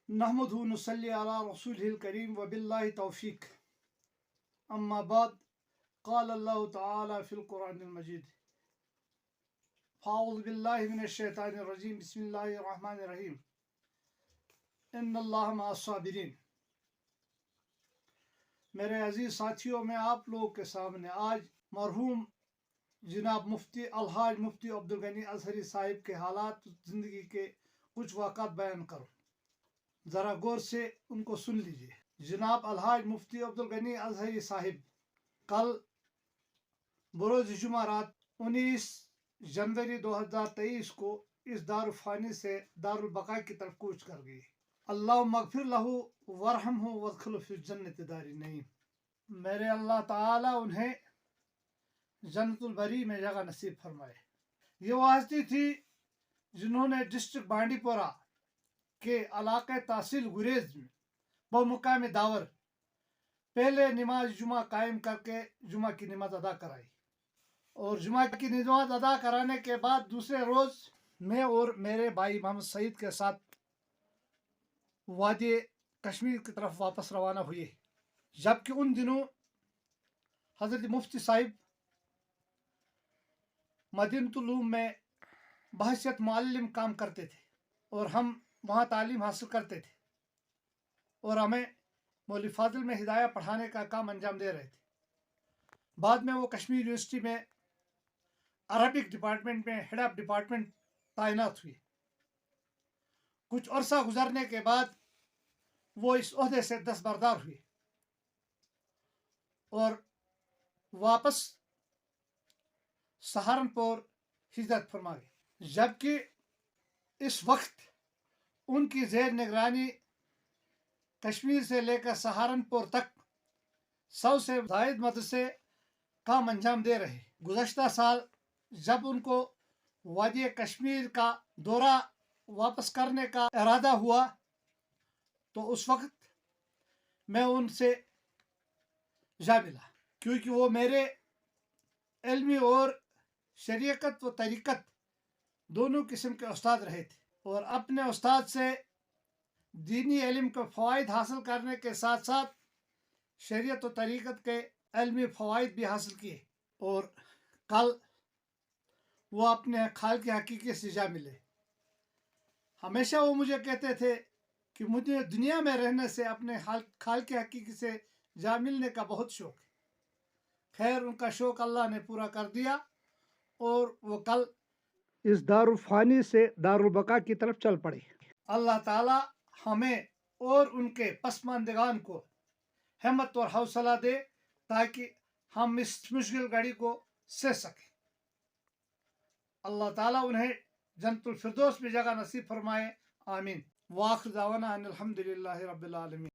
نحمدہ نصلی علی رسولہ الکریم وباللہ توفیق اما بعد قال اللہ تعالی فی القرآن المجید فاعوذ باللہ من الشیطان الرجیم بسم اللہ الرحمن الرحیم ان اللہ مع الصابرین۔ میرے عزیز ساتھیوں، میں آپ لوگوں کے سامنے آج مرحوم جناب مفتی الحاج مفتی عبدالغنی اظہری صاحب کے حالات زندگی کے کچھ واقعات بیان کروں، ذرا غور سے ان کو سن لیجیے۔ جناب الحاج مفتی عبدالغنی اظہری صاحب کل بروز جمعرات 19 جنوری 2023 کو اس دارالفانی سے دارالبقاء کی طرف کوچ کر گئی۔ اللہم اغفر لہ ورحمہ وادخلہ فی الجنۃ دار النعیم۔ میرے اللہ تعالیٰ انہیں جنت البری میں جگہ نصیب فرمائے۔ یہ وہ ہستی تھی جنہوں نے ڈسٹرکٹ بانڈی پورہ کے علاقہ تحصیل گریز میں بمقام داور پہلے نماز جمعہ قائم کر کے جمعہ کی نماز ادا کرائی، اور جمعہ کی نماز ادا کرانے کے بعد دوسرے روز میں اور میرے بھائی محمد سعید کے ساتھ وادی کشمیر کی طرف واپس روانہ ہوئے، جبکہ ان دنوں حضرت مفتی صاحب مدینۃ العلوم میں بحیثیت معلم کام کرتے تھے، اور ہم وہاں تعلیم حاصل کرتے تھے، اور ہمیں مولوی فاضل میں ہدایہ پڑھانے کا کام انجام دے رہے تھے۔ بعد میں وہ کشمیر یونیورسٹی میں عربک ڈپارٹمنٹ میں ہیڈ آف ڈپارٹمنٹ تعینات ہوئے۔ کچھ عرصہ گزرنے کے بعد وہ اس عہدے سے دستبردار ہوئے اور واپس سہارنپور ہجرت فرما گئے، جبکہ اس وقت ان کی زیر نگرانی کشمیر سے لے کر سہارنپور تک 100 سے زائد مدرسے کام انجام دے رہے۔ گزشتہ سال جب ان کو وادی کشمیر کا دورہ واپس کرنے کا ارادہ ہوا تو اس وقت میں ان سے جا ملا، کیونکہ وہ میرے علمی اور شریعت و طریقت دونوں قسم کے استاد رہے تھے، اور اپنے استاد سے دینی علم کے فوائد حاصل کرنے کے ساتھ ساتھ شریعت و طریقت کے علمی فوائد بھی حاصل کیے، اور کل وہ اپنے خالق حقیقی سے جا ملے۔ ہمیشہ وہ مجھے کہتے تھے کہ مجھے دنیا میں رہنے سے اپنے خالق حقیقی سے جا ملنے کا بہت شوق ہے۔ خیر، ان کا شوق اللہ نے پورا کر دیا، اور وہ کل اس دارالفانی سے دارالبقاء کی طرف چل پڑے۔ اللہ تعالی ہمیں اور ان کے پسماندگان کو ہمت اور حوصلہ دے تاکہ ہم اس مشکل گھڑی کو سہ سکیں۔ اللہ تعالیٰ انہیں جنت الفردوس میں جگہ نصیب فرمائے، آمین۔ وآخر دعوانا ان الحمد للہ رب العالمین۔